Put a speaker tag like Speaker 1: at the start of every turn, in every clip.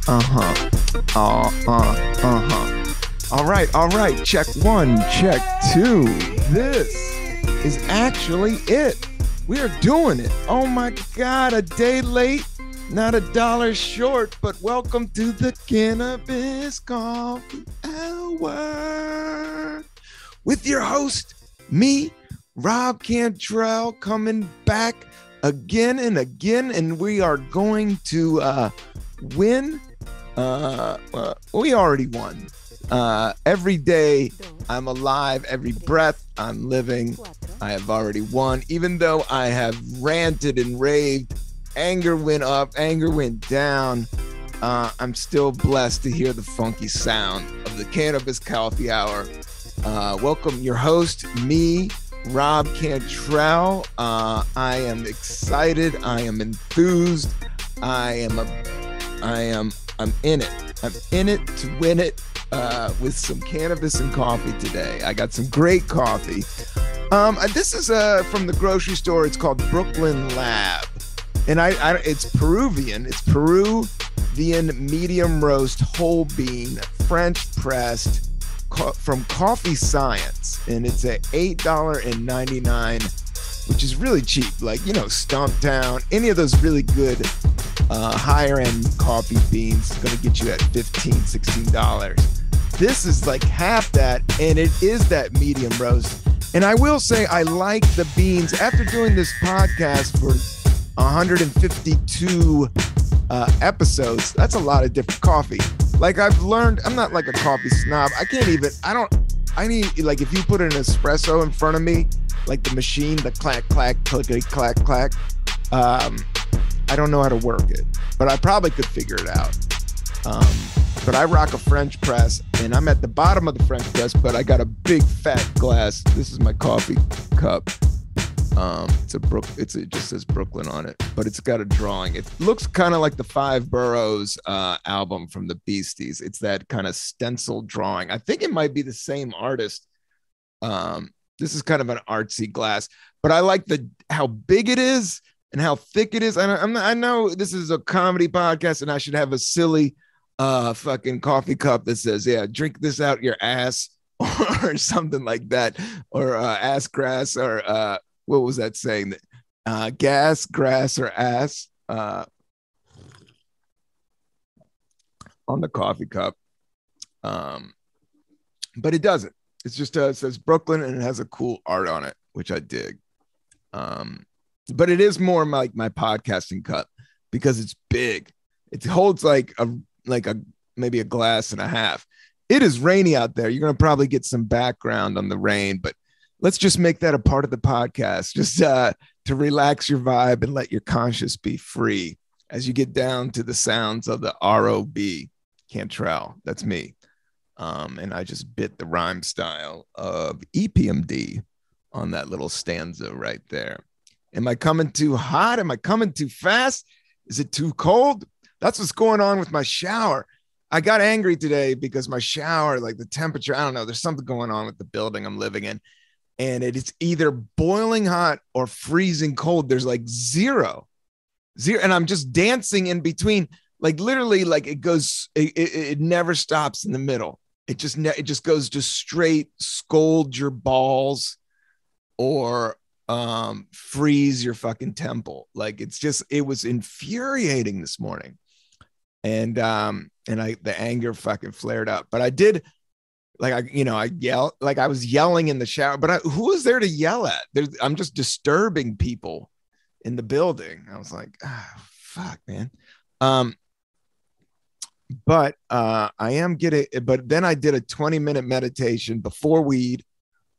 Speaker 1: Uh-huh. Uh-huh. All right. Check one, check two. This is actually it. We are doing it. Oh my God, a day late, not $1 short, but welcome to the Cannabis Coffee Hour with your host, me, Rob Cantrell, coming back again and again, and we are going to win. We already won. Every day I'm alive, every breath I'm living, I have already won. Even though I have ranted and raved, anger went up, anger went down, I'm still blessed to hear the funky sound of the Cannabis Coffee Hour. Welcome your host, me, Rob Cantrell. I am excited. I am enthused. I'm in it. I'm in it to win it with some cannabis and coffee today. I got some great coffee. This is from the grocery store. It's called Brooklyn Lab. And it's Peruvian. It's Peruvian medium roast whole bean, French pressed from Coffee Science. And it's at $8.99, which is really cheap. Like, you know, Stumptown, any of those really good higher end coffee beans is going to get you at $15, $16. This is like half that, and it is that medium roast. And I will say I like the beans. After doing this podcast for 152 episodes, that's a lot of different coffee. Like, I've learned, I'm not like a coffee snob. I need, like, if you put an espresso in front of me, like the machine, the clack, clack, clickety, clack, clack, I don't know how to work it, but I probably could figure it out. But I rock a French press, and I'm at the bottom of the French press, but I got a big fat glass. This is my coffee cup. It just says Brooklyn on it, but it's got a drawing. It looks kind of like the Five Boroughs album from the Beasties. It's that kind of stencil drawing. I think it might be the same artist. This is kind of an artsy glass, but I like how big it is and how thick it is. I know this is a comedy podcast, and I should have a silly fucking coffee cup that says, yeah, drink this out your ass or something like that, or ass grass, or what was that saying? Gas, grass, or ass on the coffee cup. But it doesn't. It's just it says Brooklyn, and it has a cool art on it, which I dig. But it is more like my podcasting cup because it's big. It holds like maybe a glass and a half. It is rainy out there. You're going to probably get some background on the rain, but let's just make that a part of the podcast, just to relax your vibe and let your conscience be free as you get down to the sounds of the R.O.B. Cantrell. That's me. And I just bit the rhyme style of EPMD on that little stanza right there. Am I coming too hot? Am I coming too fast? Is it too cold? That's what's going on with my shower. I got angry today because my shower, like the temperature, I don't know, there's something going on with the building I'm living in. And it's either boiling hot or freezing cold. There's like zero. And I'm just dancing in between, like literally, like it never stops in the middle. It just goes to straight scold your balls or freeze your fucking temple. Like it was infuriating this morning. And the anger fucking flared up. But I did, like, I yelled, like I was yelling in the shower, but who is there to yell at? I'm just disturbing people in the building. I was like, fuck, man. But then I did a 20-minute meditation before weed,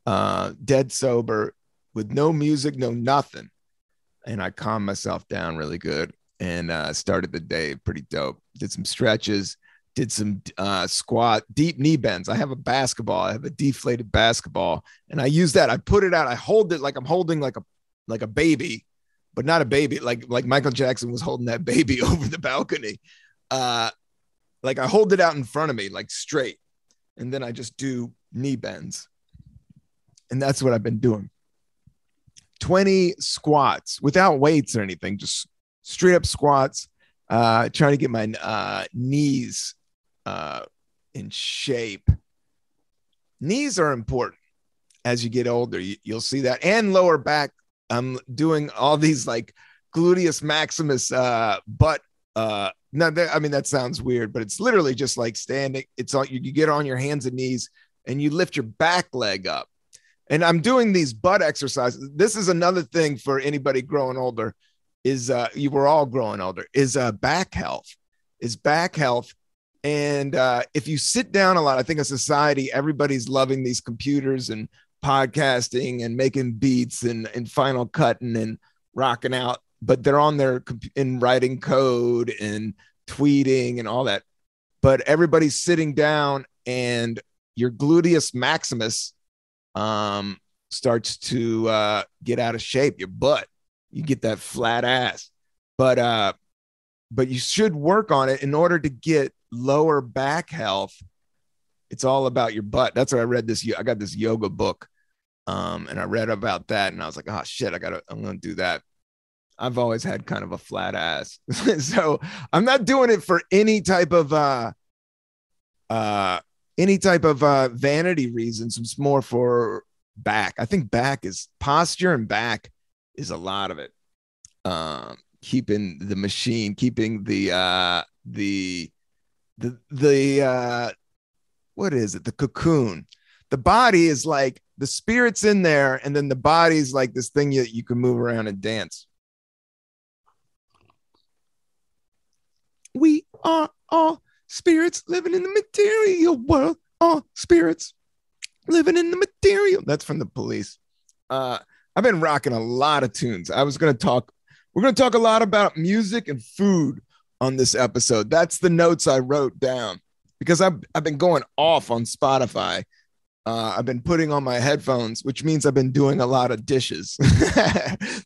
Speaker 1: dead sober, with no music, no nothing. And I calmed myself down really good and started the day pretty dope. Did some stretches, did some squat, deep knee bends. I have a deflated basketball, and I use that. I put it out. I hold it like I'm holding like a baby, but not a baby. Like Michael Jackson was holding that baby over the balcony. Like I hold it out in front of me, like straight. And then I just do knee bends. And that's what I've been doing. 20 squats without weights or anything, just straight up squats, Trying to get my knees in shape. Knees are important as you get older. You'll see that, and lower back. I'm doing all these like gluteus maximus butt. No, I mean that sounds weird, but it's literally just like standing. It's all you get on your hands and knees, and you lift your back leg up. And I'm doing these butt exercises. This is another thing for anybody growing older. Is you were all growing older. Is back health. Is back health. And if you sit down a lot, I think in society, everybody's loving these computers and podcasting and making beats and Final Cutting and rocking out, but they're on their in writing code and tweeting and all that. But everybody's sitting down, and your gluteus maximus starts to get out of shape. Your butt, you get that flat ass. But you should work on it in order to get lower back health. It's all about your butt. That's what I read this. I got this yoga book, and I read about that, and I was like, oh shit, I'm gonna do that. I've always had kind of a flat ass, so I'm not doing it for any type of vanity reasons. It's more for back. I think back is posture, and back is a lot of it. Keeping the machine, keeping the what is it? The cocoon. The body is like the spirit's in there, and then the body's like this thing you can move around and dance. We are all spirits living in the material world. All spirits living in the material. That's from the Police. I've been rocking a lot of tunes. We're going to talk a lot about music and food on this episode. That's the notes I wrote down because I've been going off on Spotify. I've been putting on my headphones, which means I've been doing a lot of dishes.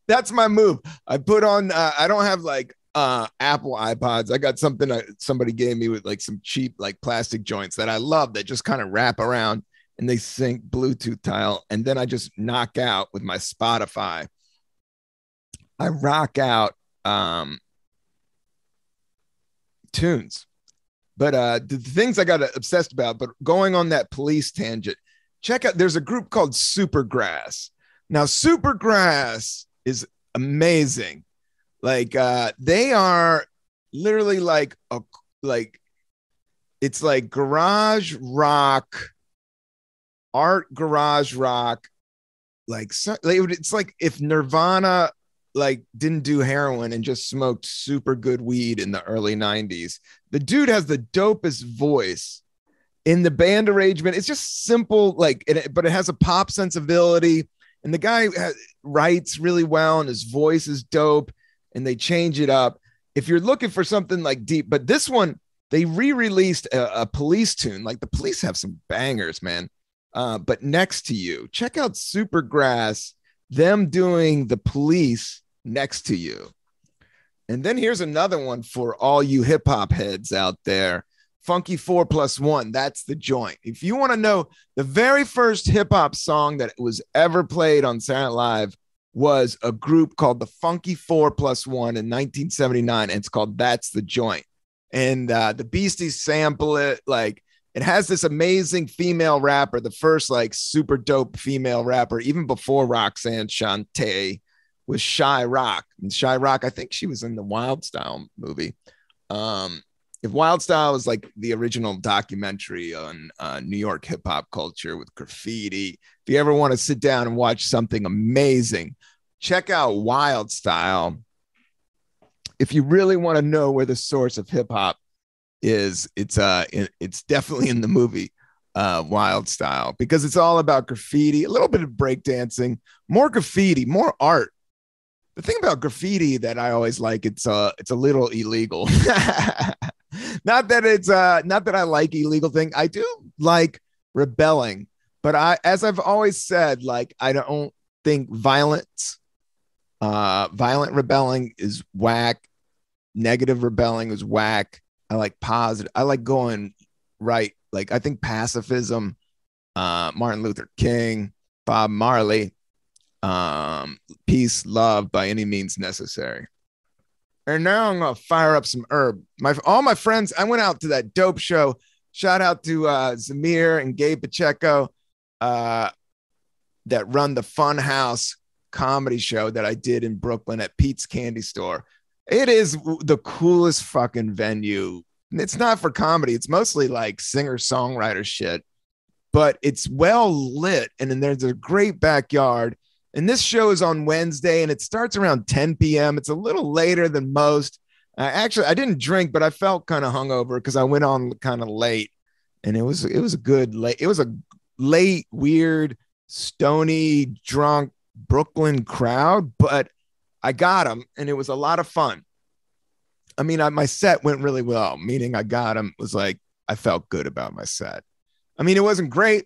Speaker 1: That's my move. I put on, I don't have like Apple iPods. I got something somebody gave me with like some cheap like plastic joints that I love that just kind of wrap around and they sync Bluetooth tile. And then I just knock out with my Spotify. I rock out tunes. But the things I got obsessed about, but going on that Police tangent, check out, there's a group called Supergrass. Now, Supergrass is amazing. Like they are literally like it's like garage rock, art garage rock. Like it's like if Nirvana like didn't do heroin and just smoked super good weed in the early 90s. The dude has the dopest voice in the band arrangement. It's just simple, like, but it has a pop sensibility. And the guy writes really well, and his voice is dope. And they change it up. If you're looking for something like deep, but this one, they re-released a Police tune. Like the Police have some bangers, man. But Next to You, check out Supergrass, them doing the Police Next to You. And then here's another one for all you hip hop heads out there. Funky 4+1, that's the joint. If you want to know, the very first hip hop song that was ever played on Saturday Night Live was a group called the Funky 4+1 in 1979. And it's called That's the Joint. And the Beasties sample it. Like it has this amazing female rapper, the first like super dope female rapper, even before Roxanne Shante, was Shy Rock. And Shy Rock, I think she was in the Wild Style movie. If Wild Style is like the original documentary on New York hip hop culture with graffiti, if you ever want to sit down and watch something amazing, check out Wild Style. If you really want to know where the source of hip hop is, it's definitely in the movie Wild Style, because it's all about graffiti, a little bit of breakdancing, more graffiti, more art. The thing about graffiti that I always like, it's a little illegal. Not that I like illegal thing. I do like rebelling, but as I've always said, like I don't think violent rebelling is whack. Negative rebelling is whack. I like positive. I like going right. Like I think pacifism, Martin Luther King, Bob Marley, peace, love by any means necessary. And now I'm gonna fire up some herb. All my friends, I went out to that dope show. Shout out to Zamir and Gabe Pacheco uh, that run the Fun House comedy show that I did in Brooklyn at Pete's Candy Store. It is the coolest fucking venue. It's not for comedy. It's mostly like singer-songwriter shit, but it's well lit. And then there's a great backyard. And this show is on Wednesday and it starts around 10 p.m. It's a little later than most. Actually, I didn't drink, but I felt kind of hungover because I went on kind of late. And it was a good late. It was a late, weird, stony, drunk Brooklyn crowd, but I got them and it was a lot of fun. I mean, my set went really well, meaning I got them. It was like, I felt good about my set. I mean, it wasn't great,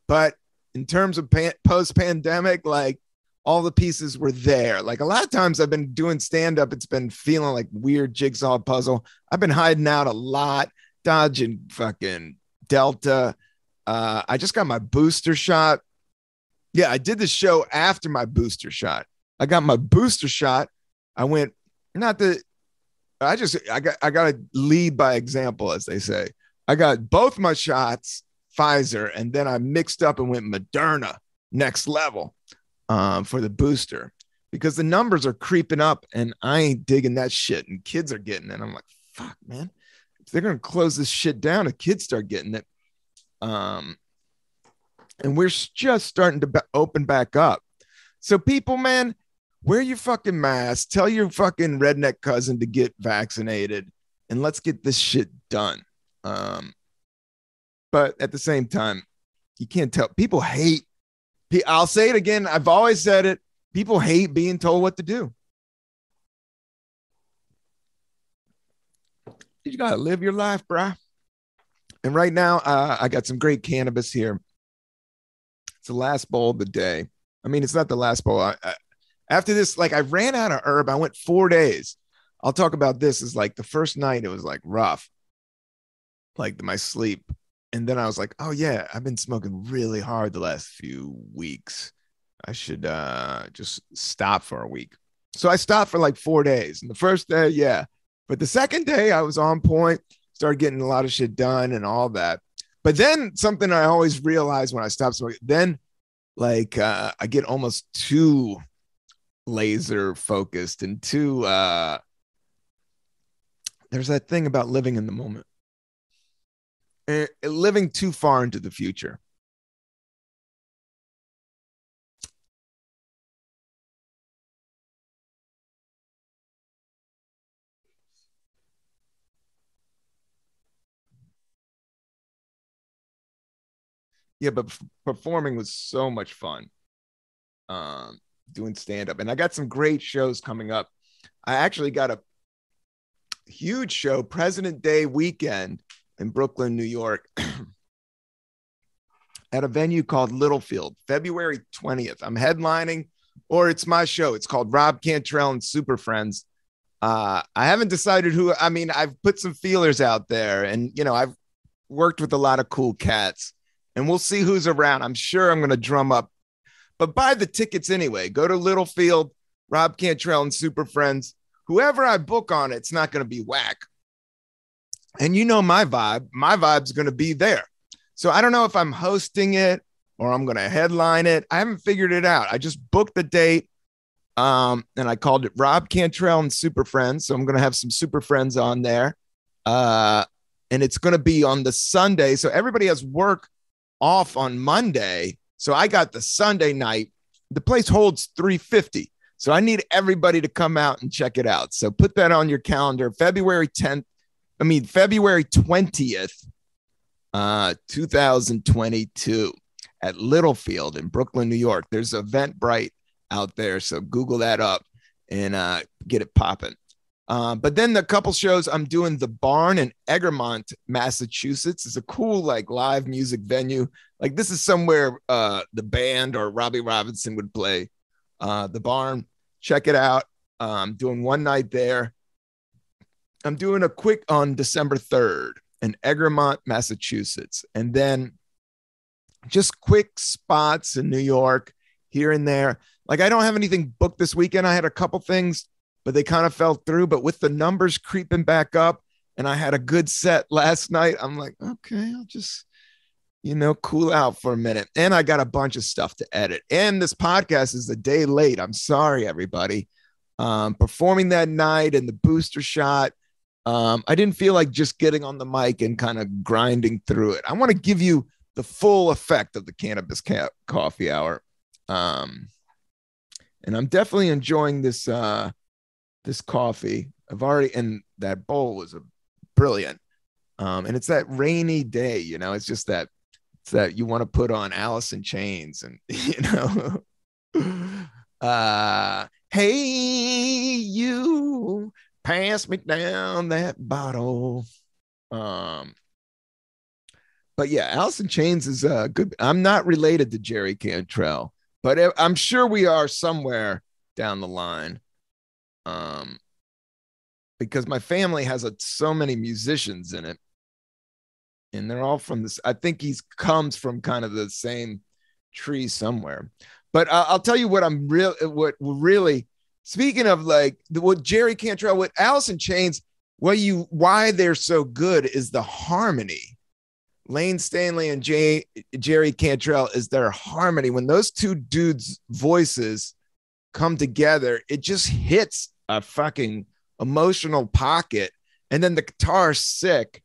Speaker 1: but in terms of post-pandemic, like all the pieces were there. Like a lot of times I've been doing stand-up, it's been feeling like weird jigsaw puzzle. I've been hiding out a lot, dodging fucking Delta. I just got my booster shot. Yeah, I did the show after my booster shot. I got my booster shot. I went, not the, I got to lead by example, as they say. I got both my shots, Pfizer, and then I mixed up and went Moderna next level for the booster because the numbers are creeping up and I ain't digging that shit and kids are getting it. I'm like, fuck, man. If they're going to close this shit down, if kids start getting it. And we're just starting to open back up. So people, man, wear your fucking mask. Tell your fucking redneck cousin to get vaccinated and let's get this shit done. But at the same time, you can't tell. People hate. I'll say it again. I've always said it. People hate being told what to do. You got to live your life, bruh. And right now, I got some great cannabis here. It's the last bowl of the day. I mean, it's not the last bowl. After this, like I ran out of herb. I went 4 days. I'll talk about this as like the first night, it was like rough, like my sleep. And then I was like, oh yeah, I've been smoking really hard the last few weeks. I should just stop for a week. So I stopped for like 4 days. And the first day, yeah. But the second day I was on point, started getting a lot of shit done and all that. But then something I always realized when I stopped smoking, then like I get almost too laser focused and too there's that thing about living in the moment. Living too far into the future. Yeah, but performing was so much fun. Doing stand up, and I got some great shows coming up. I actually got a huge show, President Day weekend in Brooklyn, New York, at a venue called Littlefield, February 20th. I'm headlining, or it's my show. It's called Rob Cantrell and Super Friends. I haven't decided who. I mean, I've put some feelers out there, and you know, I've worked with a lot of cool cats, and we'll see who's around. I'm sure I'm going to drum up, but buy the tickets anyway. Go to Littlefield, Rob Cantrell and Super Friends. Whoever I book on it's not going to be whack. And you know my vibe. My vibe's going to be there. So I don't know if I'm hosting it or I'm going to headline it. I haven't figured it out. I just booked the date. And I called it Rob Cantrell and Super Friends. So I'm going to have some Super Friends on there. And it's going to be on the Sunday. So everybody has work off on Monday. So I got the Sunday night. The place holds 350. So I need everybody to come out and check it out. So put that on your calendar. February 20th, 2022 at Littlefield in Brooklyn, New York. There's Eventbrite out there. So Google that up and get it popping. But then the couple shows I'm doing, the Barn in Egremont, Massachusetts. It's a cool like live music venue. Like this is somewhere the band or Robbie Robinson would play. The Barn, check it out. Doing one night there. I'm doing a quick on December 3rd in Egremont, Massachusetts. And then just quick spots in New York here and there. Like I don't have anything booked this weekend. I had a couple things but they kind of fell through. But with the numbers creeping back up, and I had a good set last night, I'm like, okay, I'll just, cool out for a minute. And I got a bunch of stuff to edit. And this podcast is a day late. I'm sorry, everybody. Performing that night and the booster shot, I didn't feel like just getting on the mic and kind of grinding through it. I want to give you the full effect of the Cannabis Coffee Hour. And I'm definitely enjoying this coffee. And that bowl was brilliant. And it's that rainy day, it's just that you want to put on Alice in Chains and, hey, you pass me down that bottle. But yeah, Alice in Chains is good. I'm not related to Jerry Cantrell, but I'm sure we are somewhere down the line. Because my family has so many musicians in it, and they're all from this. I think he comes from kind of the same tree somewhere. But I'll tell you what what really, speaking of like what Jerry Cantrell, what Alice in Chains, why they're so good is the harmony. Lane Stanley and Jerry Cantrell is their harmony. When those two dudes' voices come together, it just hits a fucking emotional pocket. And then the guitar's sick.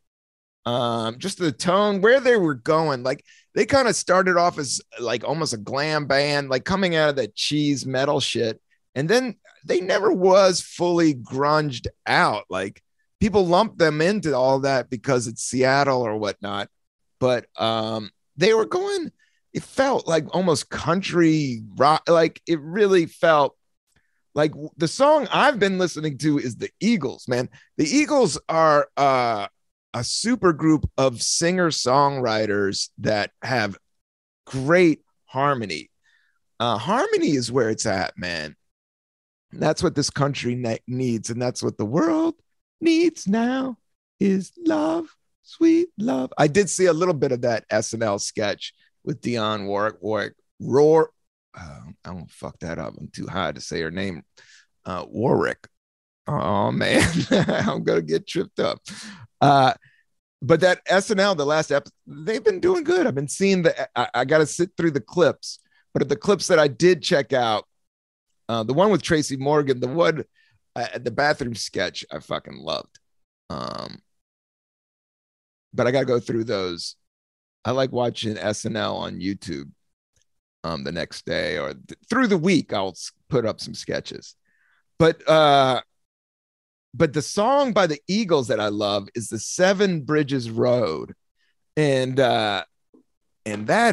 Speaker 1: Just the tone, where they were going, like they kind of started off as like almost a glam band, like coming out of that cheese metal shit. And then they never was fully grunged out. Like people lump them into all that because it's Seattle or whatnot. But they were going, it felt like almost country rock. Like it really felt like the song I've been listening to is the Eagles, man. The Eagles are a super group of singer-songwriters that have great harmony. Harmony is where it's at, man. That's what this country needs, and that's what the world needs now is love, sweet love. I did see a little bit of that SNL sketch with Dionne Warwick. I won't fuck that up. I'm too high to say her name. Warwick. Oh man, I'm gonna get tripped up. But that SNL, the last episode, they've been doing good. I've been seeing I got to sit through the clips, but the clips that I did check out, the one with Tracy Morgan, the one at the bathroom sketch, I fucking loved. But I got to go through those. I like watching SNL on YouTube the next day or through the week. I'll put up some sketches. But the song by the Eagles that I love is the Seven Bridges Road. And that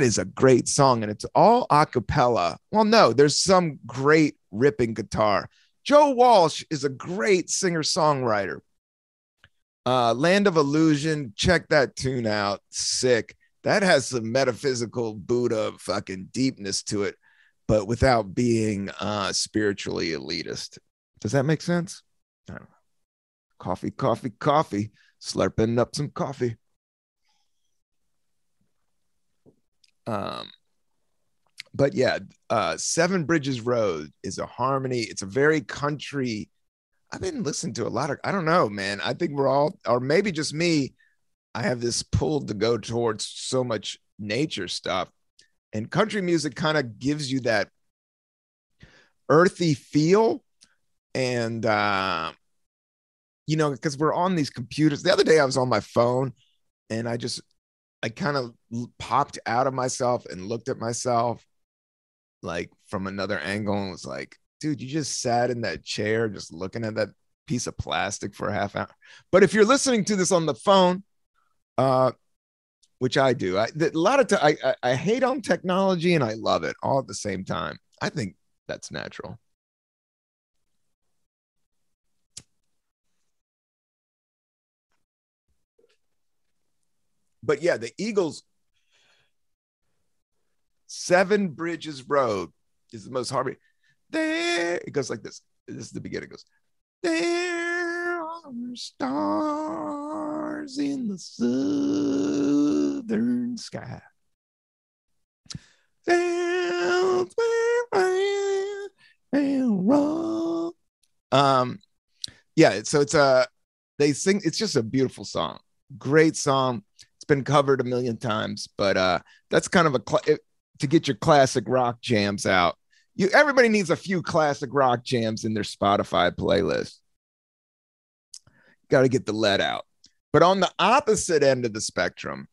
Speaker 1: is a great song. And it's all a cappella. Well, no, there's some great ripping guitar. Joe Walsh is a great singer-songwriter. Land of Illusion, check that tune out. Sick. That has some metaphysical Buddha fucking deepness to it, but without being spiritually elitist. Does that make sense? I don't know. Coffee, slurping up some coffee. But yeah, Seven Bridges Road is a harmony. It's a very country. I've been listening to a lot of, I don't know, man. I think we're all, or maybe just me, I have this pull to go towards so much nature stuff. And country music kind of gives you that earthy feel. And, because we're on these computers. The other day I was on my phone and I kind of popped out of myself and looked at myself like from another angle and was like, dude, you just sat in that chair just looking at that piece of plastic for a half hour. But if you're listening to this on the phone, which I do, a lot of times I hate on technology and I love it all at the same time. I think that's natural. But yeah, the Eagles, Seven Bridges Road is the most harmony. There, it goes like this. This is the beginning. It goes, there are stars in the southern sky. That's where I am wrong. Um, yeah, so they sing, it's just a beautiful song. Great song. It's been covered a million times, but that's kind of to get your classic rock jams out. Everybody needs a few classic rock jams in their Spotify playlist. Got to get the lead out. But on the opposite end of the spectrum,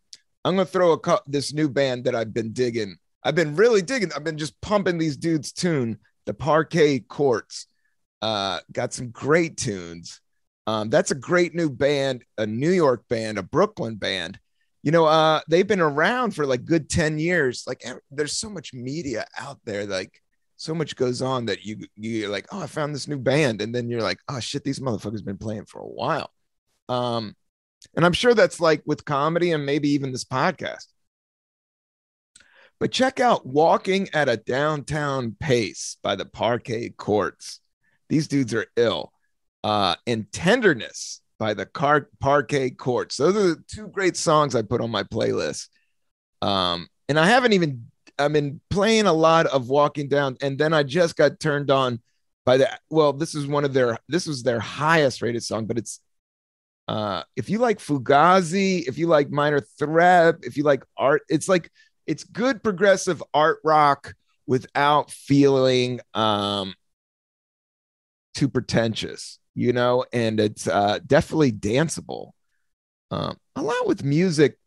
Speaker 1: I'm going to throw this new band that I've been digging. I've been really digging. I've been just pumping these dudes' tune, the Parquet Courts. Got some great tunes. That's a great new band, a New York band, a Brooklyn band. They've been around for like good 10 years. Like there's so much media out there. Like so much goes on that you're like, oh, I found this new band. And then you're like, oh shit, these motherfuckers been playing for a while. And I'm sure that's like with comedy and maybe even this podcast. But check out Walking at a Downtown Pace by the Parquet Courts. These dudes are ill. And Tenderness by the Parquet Courts. Those are the two great songs I put on my playlist. And I've been playing a lot of Walking Down, and then I just got turned on by this was their highest rated song, but it's if you like Fugazi, if you like Minor Threat, if you like art, it's good progressive art rock without feeling too pretentious, and it's definitely danceable. A lot with music.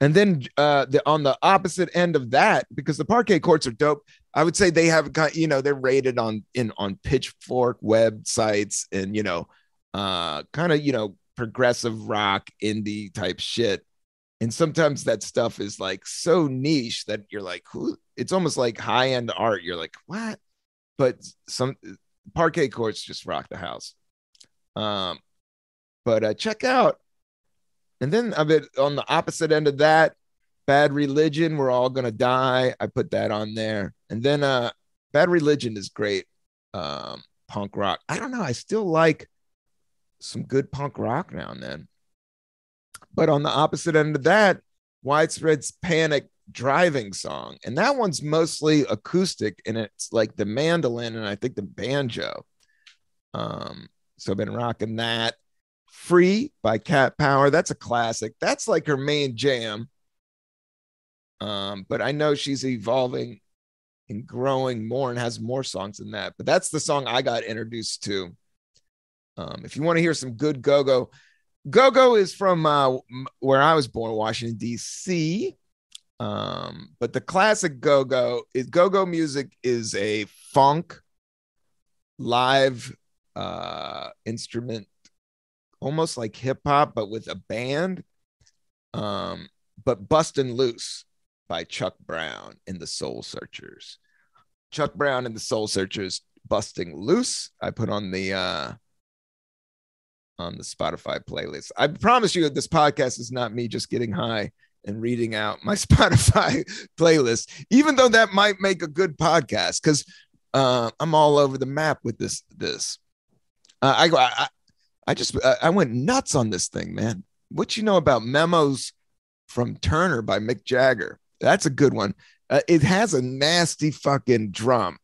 Speaker 1: And then on the opposite end of that, because the Parquet Courts are dope, I would say they have got, they're rated on Pitchfork websites and, kind of, progressive rock, indie type shit. And sometimes that stuff is like so niche that you're like, it's almost like high end art. You're like, what? But some Parquet Courts just rock the house. But check out. And then a bit on the opposite end of that, Bad Religion, We're All Gonna Die. I put that on there. And then Bad Religion is great. Punk rock. I don't know. I still like some good punk rock now and then. But on the opposite end of that, Widespread's Panic Driving song. And that one's mostly acoustic, and it's like the mandolin and I think the banjo. So I've been rocking that. Free by Cat Power. That's a classic. That's like her main jam. But I know she's evolving and growing more and has more songs than that. But that's the song I got introduced to. If you want to hear some good go-go, go-go is from where I was born, Washington, D.C. But the classic go-go music is a funk live instrument, almost like hip hop, but with a band. But Bustin' Loose by Chuck Brown and the Soul Searchers. Chuck Brown and the Soul Searchers, Busting Loose. I put on the Spotify playlist. I promise you that this podcast is not me just getting high and reading out my Spotify playlist, even though that might make a good podcast, because I'm all over the map with this. I went nuts on this thing, man. What you know about Memos from Turner by Mick Jagger? That's a good one. It has a nasty fucking drum.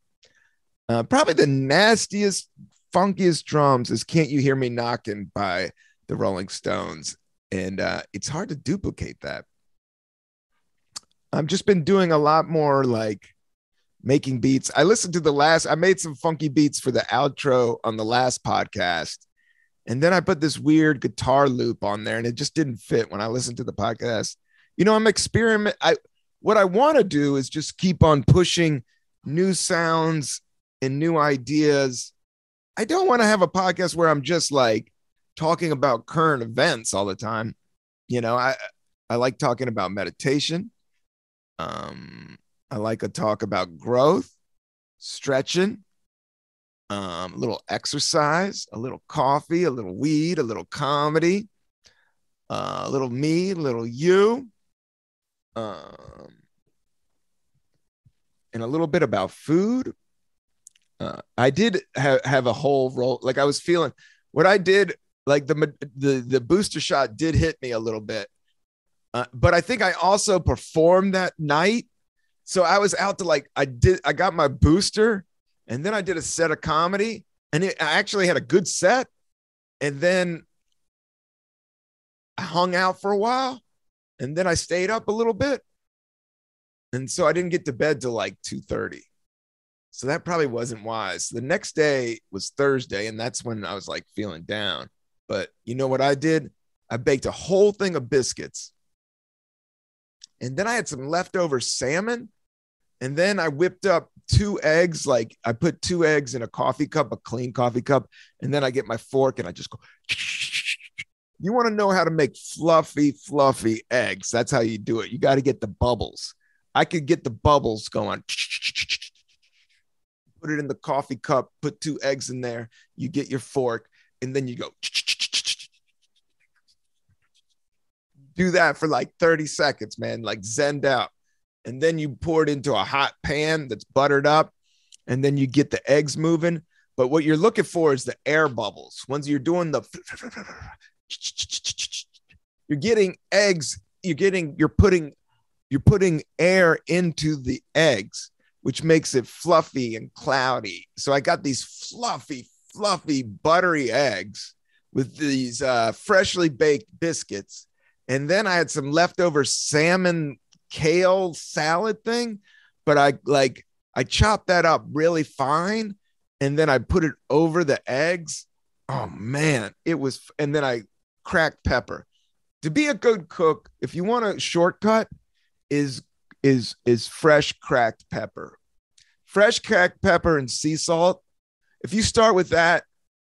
Speaker 1: Probably the nastiest, funkiest drums is Can't You Hear Me Knocking by the Rolling Stones. And it's hard to duplicate that. I've just been doing a lot more like making beats. I made some funky beats for the outro on the last podcast. And then I put this weird guitar loop on there and it just didn't fit when I listened to the podcast. I'm what I want to do is just keep on pushing new sounds and new ideas. I don't want to have a podcast where I'm just like talking about current events all the time. I like talking about meditation. I like to talk about growth, stretching, a little exercise, a little coffee, a little weed, a little comedy, a little me, a little you, and a little bit about food. I did have a whole role. Like I was feeling what I did, like the booster shot did hit me a little bit. But I think I also performed that night. So I was out to I got my booster and then I did a set of comedy I actually had a good set. And then I hung out for a while, and then I stayed up a little bit. And so I didn't get to bed till like 2:30. So that probably wasn't wise. The next day was Thursday, and that's when I was like feeling down. But you know what I did? I baked a whole thing of biscuits. And then I had some leftover salmon. And then I whipped up 2 eggs. Like I put 2 eggs in a coffee cup, a clean coffee cup. And then I get my fork and I just go. You want to know how to make fluffy, fluffy eggs. That's how you do it. You got to get the bubbles. I could get the bubbles going. Put it in the coffee cup, put 2 eggs in there. You get your fork, and then you go. Do that for like 30 seconds, man, like zenned out. And then you pour it into a hot pan that's buttered up, and then you get the eggs moving. But what you're looking for is the air bubbles. Once you're doing the, you're getting eggs, you're putting air into the eggs, which makes it fluffy and cloudy. So I got these fluffy, fluffy, buttery eggs with these freshly baked biscuits. And then I had some leftover salmon kale salad thing, but I chopped that up really fine, and then I put it over the eggs. Oh man, it was. And then I cracked pepper. To be a good cook, if you want a shortcut, is fresh cracked pepper. Fresh cracked pepper and sea salt. If you start with that,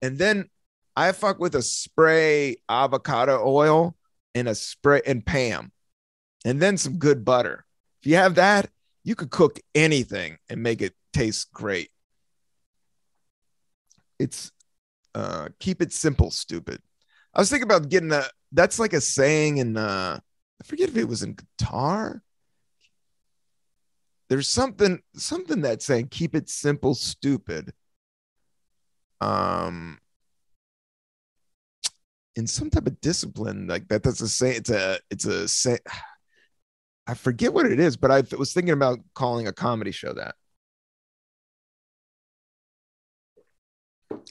Speaker 1: and then I fuck with a spray avocado oil and a spray and Pam, and then some good butter. If you have that, you could cook anything and make it taste great. It's keep it simple, stupid. I was thinking about getting that's like a saying in I forget if it was in guitar. There's something that's saying keep it simple, stupid. In some type of discipline like that. That's a say. It's a say. I forget what it is, but I was thinking about calling a comedy show that.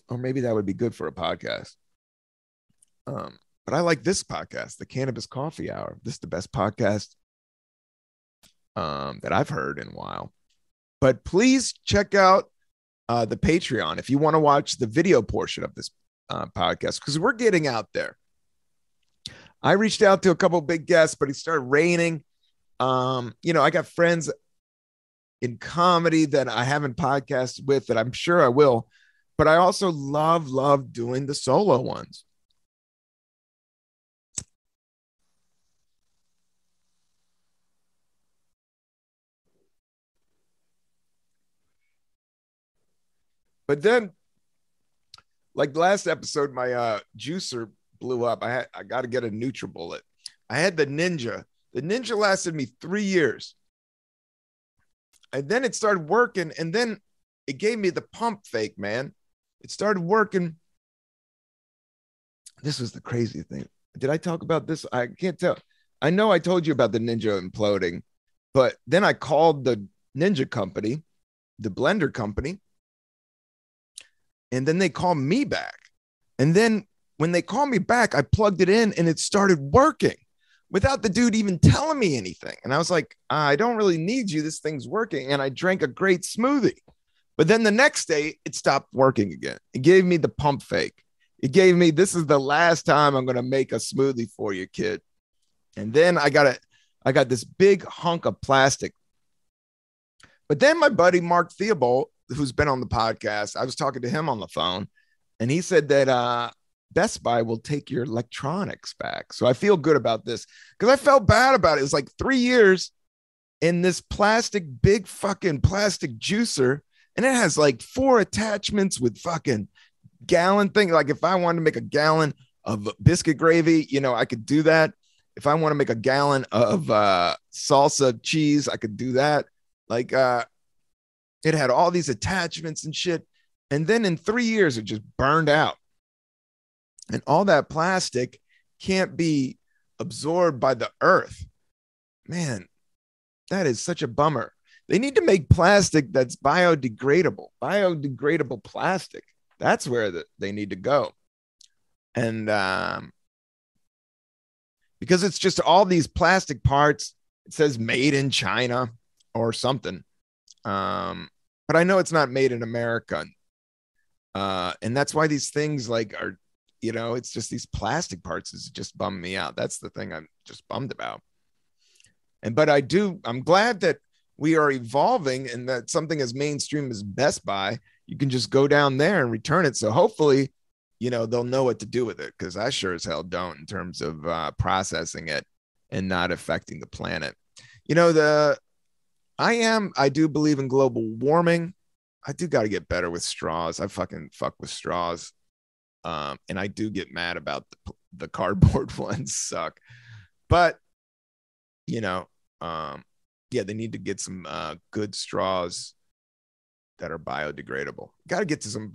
Speaker 1: Or maybe that would be good for a podcast. But I like this podcast, the Cannabis Coffee Hour. This is the best podcast that I've heard in a while. But please check out the Patreon if you want to watch the video portion of this podcast, because we're getting out there. I reached out to a couple big guests, but it started raining. I got friends in comedy that I haven't podcasted with that I'm sure I will, but I also love doing the solo ones. But then, like last episode, my juicer blew up. I got to get a NutriBullet. I had the Ninja. The Ninja lasted me 3 years. And then it started working, and then it gave me the pump fake, man. It started working. This was the crazy thing. Did I talk about this? I can't tell. I know I told you about the Ninja imploding, but then I called the Ninja company, the blender company, and then they called me back. And then when they called me back, I plugged it in and it started working without the dude even telling me anything. And I was like, I don't really need you. This thing's working. And I drank a great smoothie. But then the next day, it stopped working again. It gave me the pump fake. It gave me, this is the last time I'm going to make a smoothie for you, kid. And then I got this big hunk of plastic. But then my buddy, Mark Theobald, who's been on the podcast, I was talking to him on the phone, and he said that Best Buy will take your electronics back. So I feel good about this because I felt bad about it. It was like 3 years in this big fucking plastic juicer, and it has like 4 attachments with fucking gallon thing. Like if I wanted to make a gallon of biscuit gravy, I could do that. If I want to make a gallon of salsa cheese, I could do that. Like it had all these attachments and shit. And then in 3 years, it just burned out. And all that plastic can't be absorbed by the earth. Man, that is such a bummer. They need to make plastic that's biodegradable plastic. That's where they need to go. And because it's just all these plastic parts. It says made in China or something. But I know it's not made in America. And that's why these things like are, it's just these plastic parts is just bummed me out. That's the thing I'm just bummed about. But I'm glad that we are evolving and that something as mainstream as Best Buy, you can just go down there and return it. So hopefully, they'll know what to do with it, because I sure as hell don't, in terms of processing it and not affecting the planet. I do believe in global warming. I do got to get better with straws. I fucking fuck with straws. And I do get mad about the cardboard ones suck. But, yeah, they need to get some good straws that are biodegradable. Got to get to some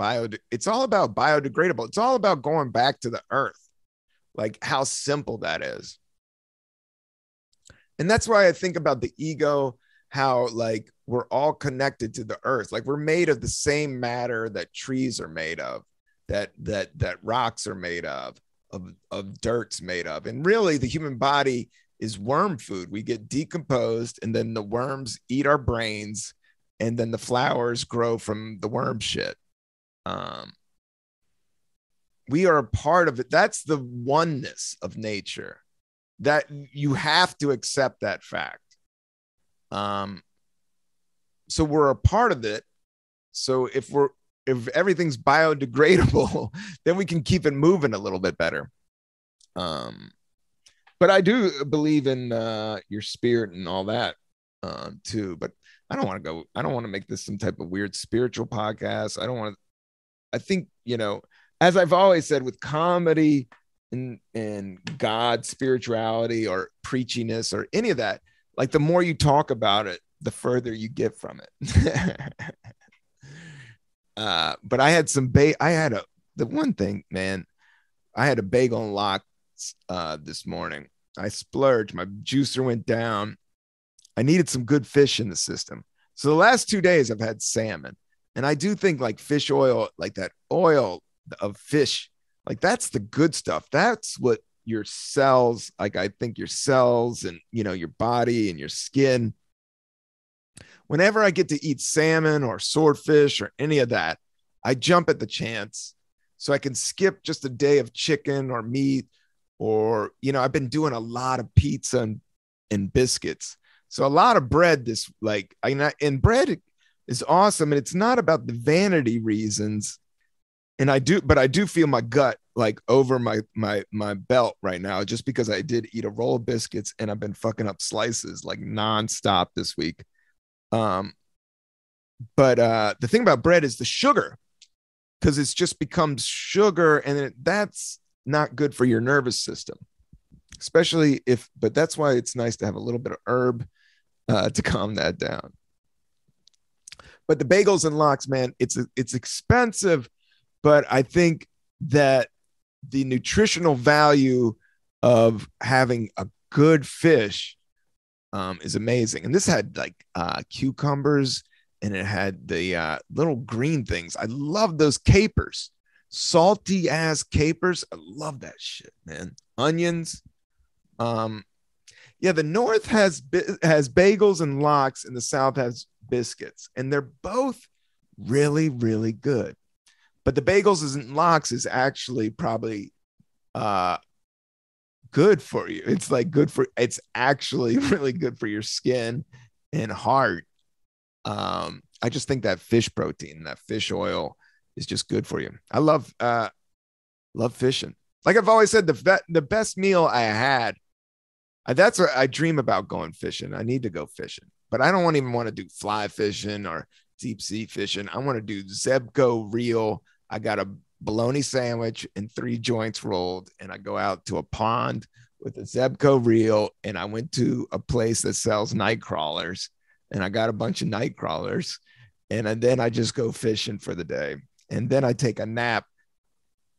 Speaker 1: it's all about biodegradable. It's all about going back to the earth, like how simple that is. And that's why I think about the ego, how like we're all connected to the earth. Like we're made of the same matter that trees are made of, that rocks are made of dirt's made of. And really the human body is worm food. We get decomposed and then the worms eat our brains, and then the flowers grow from the worm shit. We are a part of it. That's the oneness of nature, that you have to accept that fact. So we're a part of it. So if everything's biodegradable, then we can keep it moving a little bit better. But I do believe in your spirit and all that too. But I don't want to make this some type of weird spiritual podcast. I think, as I've always said, with comedy and God, spirituality or preachiness or any of that, like the more you talk about it, the further you get from it. But I had the one thing, man, I had a bagel and lox this morning. I splurged. My juicer went down. I needed some good fish in the system. So the last 2 days I've had salmon, and I do think like fish oil, like that oil of fish, like that's the good stuff. That's what your cells, like I think your cells and, your body and your skin. Whenever I get to eat salmon or swordfish or any of that, I jump at the chance so I can skip just a day of chicken or meat, or, I've been doing a lot of pizza and biscuits. So a lot of bread, and bread is awesome. And it's not about the vanity reasons. And I do feel my gut like over my belt right now, just because I did eat a roll of biscuits and I've been fucking up slices like nonstop this week. But the thing about bread is the sugar, because it's just becomes sugar, and that's not good for your nervous system, especially but that's why it's nice to have a little bit of herb to calm that down. But the bagels and lox, man, it's expensive, but I think that the nutritional value of having a good fish is amazing. And this had like cucumbers, and it had the little green things. I love those capers, salty ass capers. I love that shit, man. Onions. Yeah, the North has bagels and lox, and the South has biscuits, and they're both really, really good. But the bagels and lox is actually probably good for you. It's actually really good for your skin and heart. I just think that fish protein, that fish oil is just good for you. I love fishing. Like I've always said, the best meal I had, that's what I dream about, going fishing. I need to go fishing, but I don't even want to do fly fishing or deep sea fishing. I want to do Zebco reel. I got a bologna sandwich and 3 joints rolled, and I go out to a pond with a Zebco reel, and I went to a place that sells night crawlers, and I got a bunch of night crawlers, and then I just go fishing for the day, and then I take a nap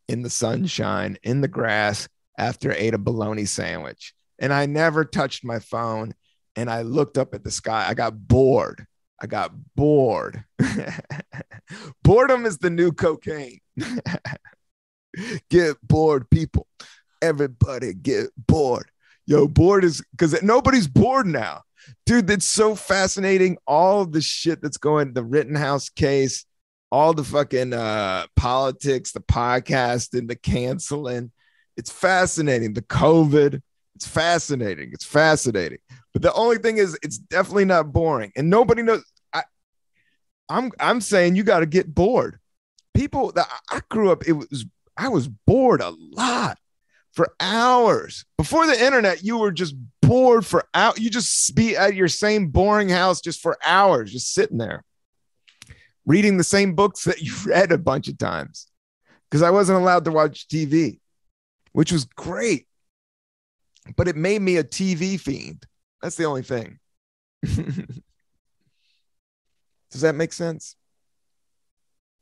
Speaker 1: in the sunshine in the grass after I ate a bologna sandwich. And I never touched my phone, and I looked up at the sky. I got bored. Boredom is the new cocaine. Get bored, people. Everybody get bored. Yo, bored is because nobody's bored now. Dude, that's so fascinating. All of the shit that's going, the Rittenhouse case, all the fucking politics, the podcast and the canceling. It's fascinating. The COVID. It's fascinating. It's fascinating. But the only thing is, it's definitely not boring. And nobody knows. I'm saying you got to get bored. People that I grew up, I was bored a lot for hours. Before the internet, you were just bored for hours. You just be at your same boring house just for hours, just sitting there, reading the same books that you read a bunch of times. Because I wasn't allowed to watch TV, which was great. But it made me a TV fiend. That's the only thing. Does that make sense?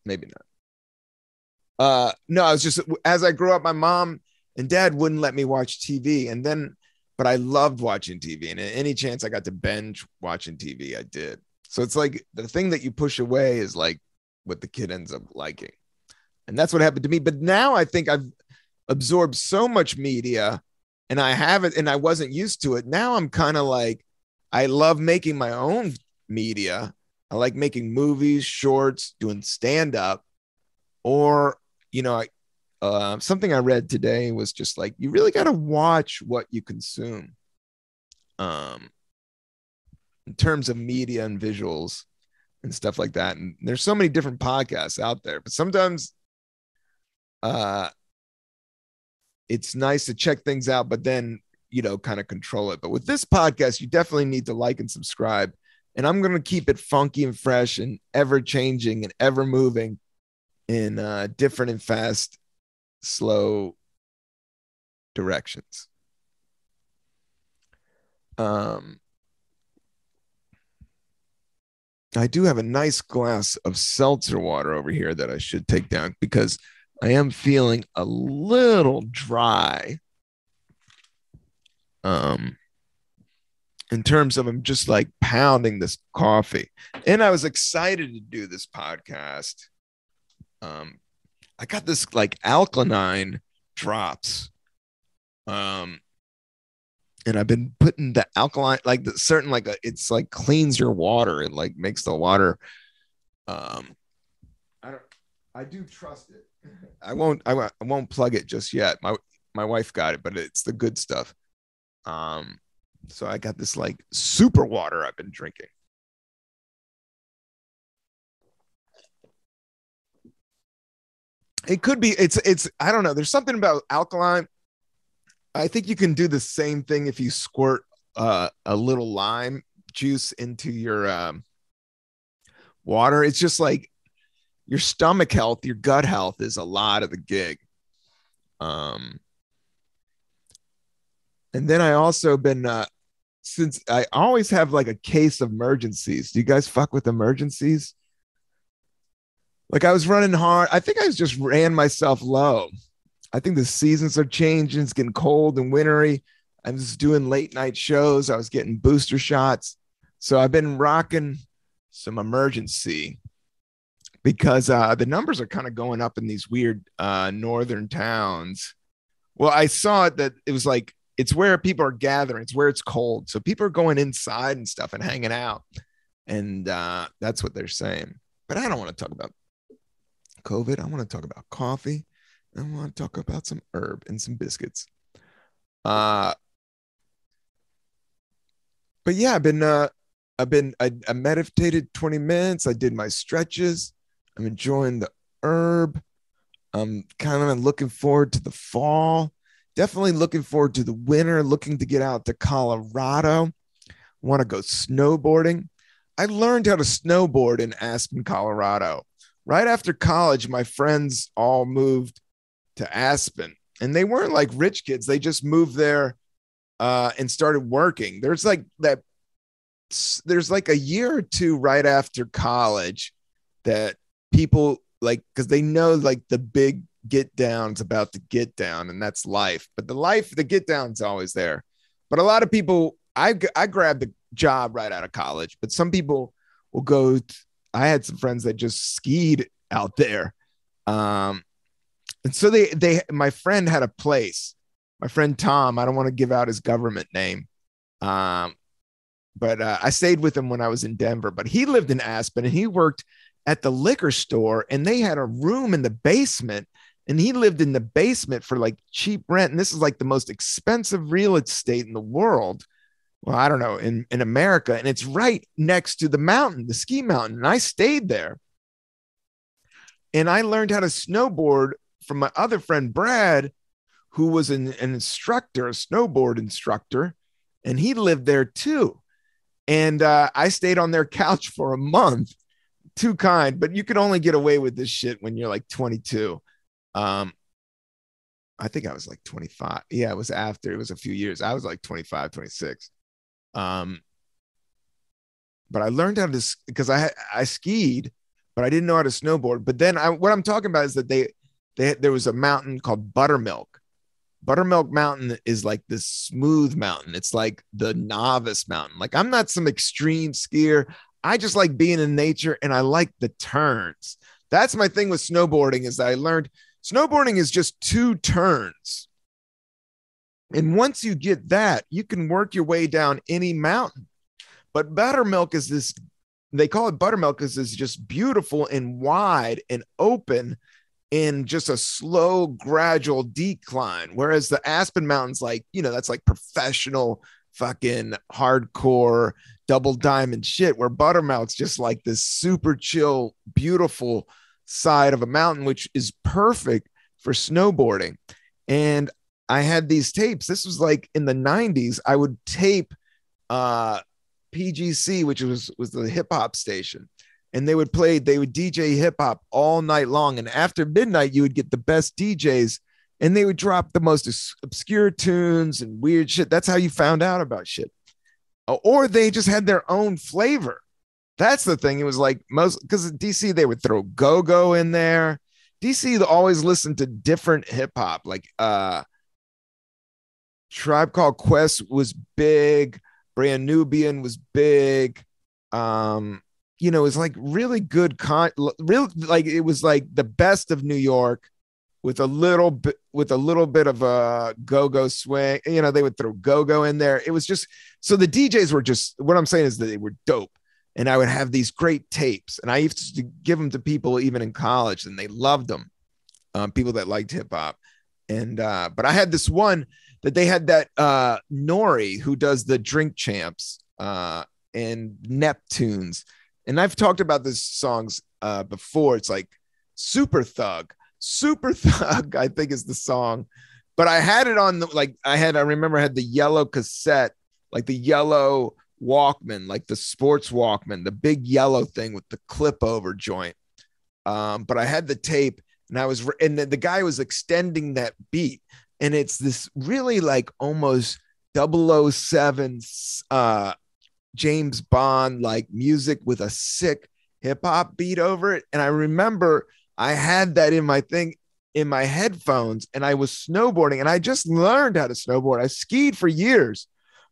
Speaker 1: Maybe not. No, I was just, as I grew up, my mom and dad wouldn't let me watch TV. And then, but I loved watching TV. And any chance I got to binge watching TV, I did. So it's like the thing that you push away is like what the kid ends up liking. And that's what happened to me. But now I think I've absorbed so much media and I haven't, and I wasn't used to it. Now I'm kind of like, I love making my own media. I like making movies, shorts, doing stand-up, or, you know, something I read today was just like, you really got to watch what you consume in terms of media and visuals and stuff like that. And there's so many different podcasts out there, but sometimes it's nice to check things out, but then, you know, kind of control it. But with this podcast, you definitely need to like and subscribe. And I'm going to keep it funky and fresh and ever changing and ever moving in different and fast, slow directions. I do have a nice glass of seltzer water over here that I should take down because I am feeling a little dry. In terms of I'm just like pounding this coffee. And I was excited to do this podcast. I got this like alkaline drops. And I've been putting the alkaline, like the certain, like it's like cleans your water. It like makes the water. I do trust it. I won't plug it just yet. My wife got it, but it's the good stuff. So I got this like super water I've been drinking. It could be, it's, I don't know. There's something about alkaline. I think you can do the same thing if you squirt a little lime juice into your water. It's just like your stomach health, your gut health is a lot of the gig. And then I also been since I always have like a case of emergencies. Do you guys fuck with emergencies? Like I was running hard. I think I just ran myself low. I think the seasons are changing. It's getting cold and wintry. I'm just doing late night shows. I was getting booster shots. So I've been rocking some emergency because the numbers are kind of going up in these weird northern towns. Well, I saw it that it was like, it's where people are gathering. It's where it's cold. So people are going inside and stuff and hanging out. And that's what they're saying. But I don't want to talk about COVID. I want to talk about coffee. I want to talk about some herb and some biscuits. But yeah, I meditated 20 minutes. I did my stretches. I'm enjoying the herb. I'm kind of looking forward to the fall. Definitely looking forward to the winter, looking to get out to Colorado. Want to go snowboarding. I learned how to snowboard in Aspen, Colorado. Right after college, my friends all moved to Aspen, and they weren't like rich kids. They just moved there and started working. There's like a year or two right after college that people like, because they know like the big get down's about to get down, and that's life. But the get down's always there. But a lot of people, I grabbed a job right out of college, but some people will go. I had some friends that just skied out there. And so my friend had a place. My friend Tom, I don't want to give out his government name. Um, but I stayed with him when I was in Denver, but he lived in Aspen and he worked at the liquor store and they had a room in the basement and he lived in the basement for like cheap rent. And this is like the most expensive real estate in the world. Well, I don't know, in America. And it's right next to the mountain, the ski mountain. And I stayed there and I learned how to snowboard from my other friend, Brad, who was an instructor, a snowboard instructor. And he lived there too. And I stayed on their couch for a month. Too kind, but you can only get away with this shit when you're like 22. I think I was like 25. Yeah, it was after. It was a few years. I was like 25, 26. But I learned how to, because I skied, but I didn't know how to snowboard. But then what I'm talking about is that there was a mountain called Buttermilk. Buttermilk Mountain is like this smooth mountain. It's like the novice mountain. Like I'm not some extreme skier. I just like being in nature and I like the turns. That's my thing with snowboarding is that I learned snowboarding is just 2 turns. And once you get that, you can work your way down any mountain. But Buttermilk is this, they call it Buttermilk because it's just beautiful and wide and open in just a slow, gradual decline. Whereas the Aspen Mountains, like, you know, that's like professional fucking hardcore double diamond shit, where Buttermilk's just like this super chill, beautiful side of a mountain, which is perfect for snowboarding. And I had these tapes. This was like in the 90s. I would tape PGC, which was the hip hop station. And they would DJ hip hop all night long. And after midnight, you would get the best DJs and they would drop the most obscure tunes and weird shit. That's how you found out about shit. Or they just had their own flavor. That's the thing. It was like because at DC, they would throw go-go in there. DC always listened to different hip hop. Like Tribe Called Quest was big. Brand Nubian was big. You know, it was like really good like it was like the best of New York with a little bit of a go-go swing. You know, they would throw go-go in there. It was just, so the DJs were just, what I'm saying is that they were dope. And I would have these great tapes and I used to give them to people even in college and they loved them. People that liked hip hop. And, but I had this one that they had that Nori who does the Drink Champs and Neptunes. And I've talked about these songs before. It's like Super Thug, I think is the song. But I had it on I remember I had the yellow cassette, like the yellow Walkman, like the sports Walkman, the big yellow thing with the clip over joint. But I had the tape and the guy was extending that beat. And it's this really like almost 007 James Bond like music with a sick hip hop beat over it. And I remember I had that in my headphones and I was snowboarding and I just learned how to snowboard. I skied for years,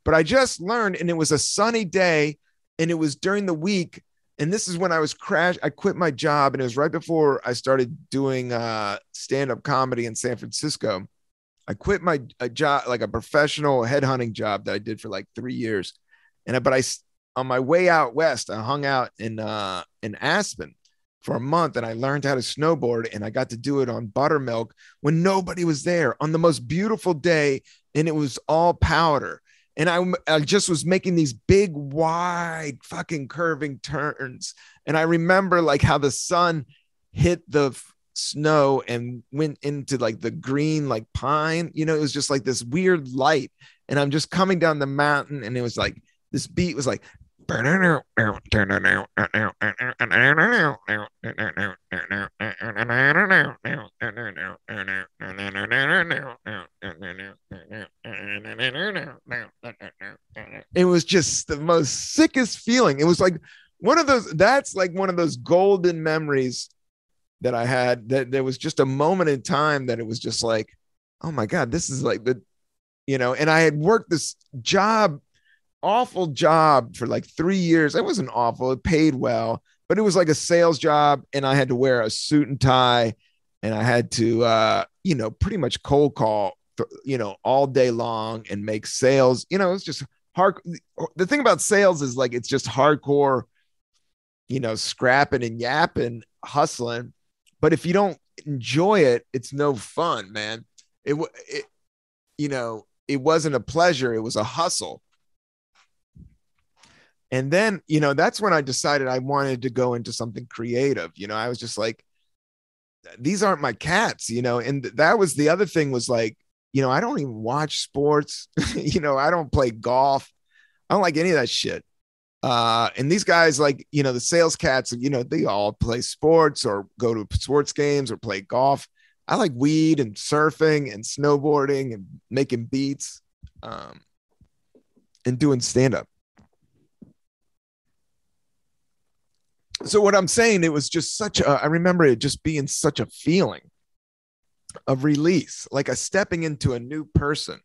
Speaker 1: but I just learned, and it was a sunny day and it was during the week. And this is when I quit my job and it was right before I started doing stand-up comedy in San Francisco. I quit my job, like a professional headhunting job that I did for like 3 years. But on my way out west, I hung out in Aspen for a month and I learned how to snowboard and I got to do it on Buttermilk when nobody was there on the most beautiful day. And it was all powder. And I just was making these big, wide fucking curving turns. And I remember like how the sun hit the snow and went into like the green, like pine, you know, it was just like this weird light. And I'm just coming down the mountain and it was like, this beat was like, it was just the most sickest feeling. It was like that's like one of those golden memories that I had, that there was just a moment in time that it was just like, oh my God, this is like and I had worked this awful job for like 3 years. It wasn't awful. It paid well, but it was like a sales job and I had to wear a suit and tie and I had to, pretty much cold call, all day long and make sales. It's just hard. The thing about sales is like, it's just hardcore, scrapping and yapping, hustling. But if you don't enjoy it, it's no fun, man. It wasn't a pleasure. It was a hustle. And then, that's when I decided I wanted to go into something creative. I was just like, these aren't my cats, and that was the other thing was like, I don't even watch sports. I don't play golf. I don't like any of that shit. And these guys, like, the sales cats, they all play sports or go to sports games or play golf. I like weed and surfing and snowboarding and making beats, and doing stand-up. So what I'm saying, it was just I remember it just being such a feeling of release, like a stepping into a new person.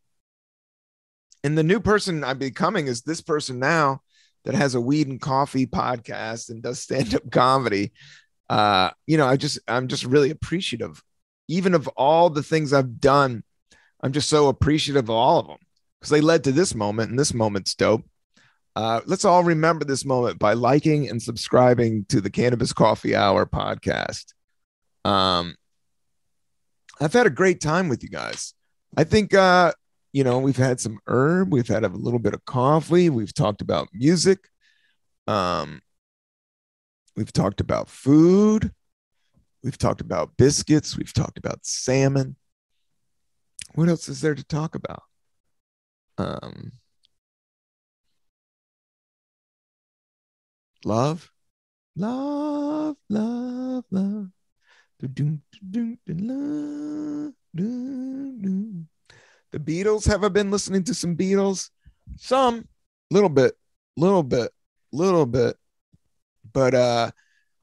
Speaker 1: And the new person I'm becoming is this person now that has a weed and coffee podcast and does stand-up comedy. I'm just really appreciative, even of all the things I've done. I'm just so appreciative of all of them because they led to this moment, and this moment's dope. Let's all remember this moment by liking and subscribing to the Cannabis Coffee Hour podcast. I've had a great time with you guys. I think, we've had some herb. We've had a little bit of coffee. We've talked about music. We've talked about food. We've talked about biscuits. We've talked about salmon. What else is there to talk about? Love. The Beatles. Have I been listening to some Beatles? Some, little bit. But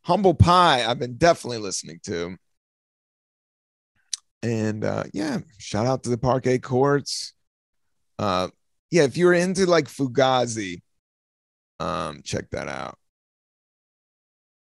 Speaker 1: Humble Pie, I've been definitely listening to. And shout out to the Parquet Courts. If you're into like Fugazi, check that out.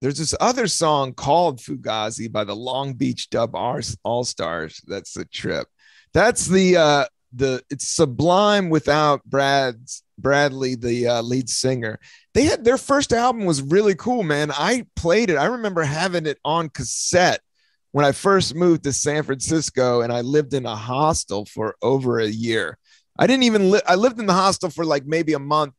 Speaker 1: There's this other song called Fugazi by the Long Beach Dub All Stars. That's the trip. That's it's Sublime without Bradley, the lead singer. They had their first album was really cool, man. I played it. I remember having it on cassette when I first moved to San Francisco, and I lived in a hostel for over a year. I didn't even I lived in the hostel for like maybe a month.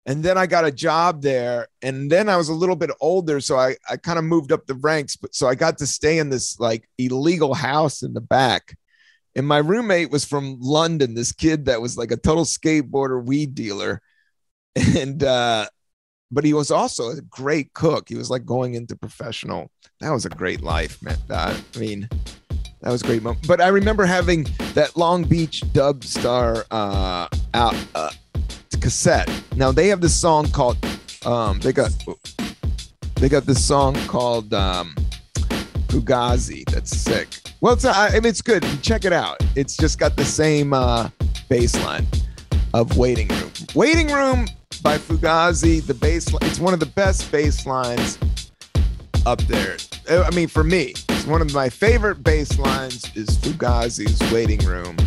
Speaker 1: And then I got a job there, and then I was a little bit older, so I kind of moved up the ranks. But so I got to stay in this like illegal house in the back. And my roommate was from London, this kid that was like a total skateboarder, weed dealer. And but he was also a great cook. He was like going into professional. That was a great life, man. That was a great moment. But I remember having that Long Beach Dub Star cassette. Now they have this song called they got this song called Fugazi. That's sick. Well, it's good. Check it out. It's just got the same bass line of Waiting Room. Waiting Room by Fugazi. The bass, it's one of the best bass lines up there. I mean, for me, it's one of my favorite bass lines is Fugazi's Waiting Room.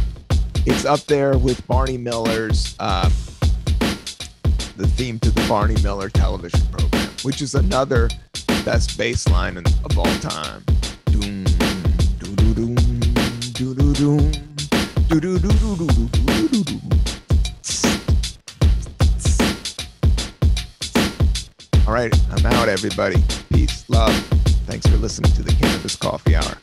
Speaker 1: It's up there with Barney Miller's the theme to the Barney Miller television program, which is another best bass line of all time. Doom, doo doo doom, doo doo doom, doo doo doo doo doo doo doo doo. All right, I'm out, everybody. Peace, love. Thanks for listening to the Cannabis Coffee Hour.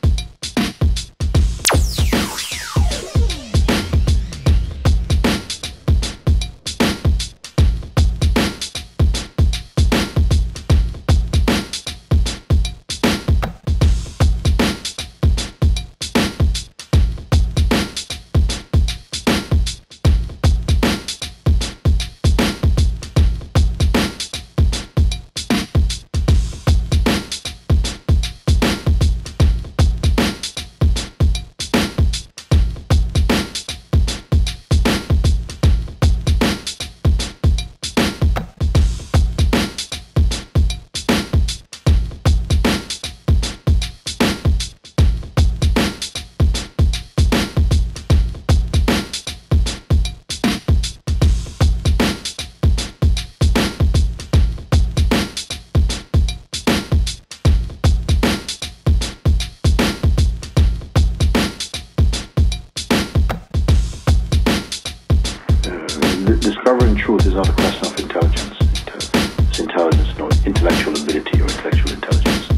Speaker 2: intellectual ability or intellectual intelligence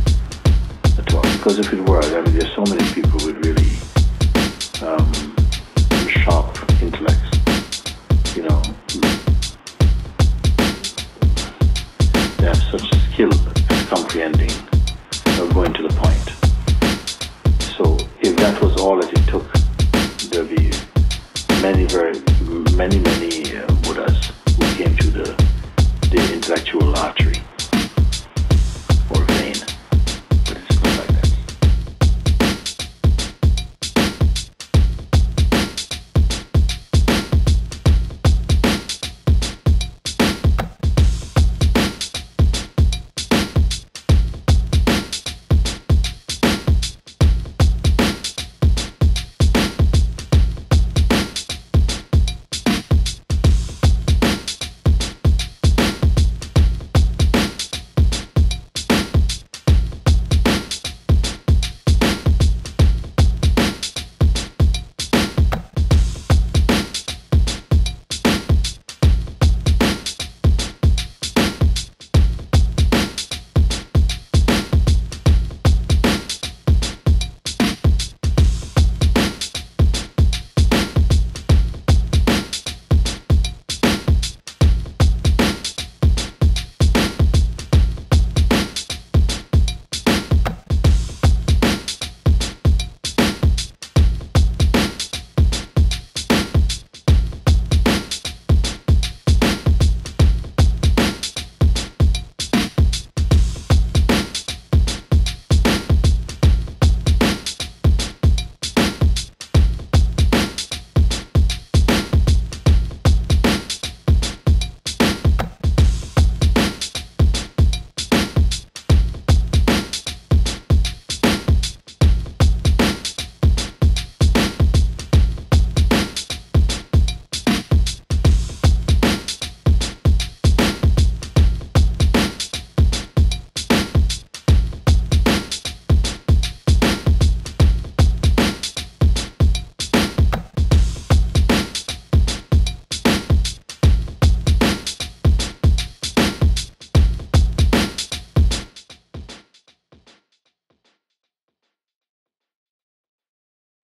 Speaker 2: at all. Because if it were, I mean, there's so many people with really sharp intellects, you know, they have such skill at comprehending or going to the point.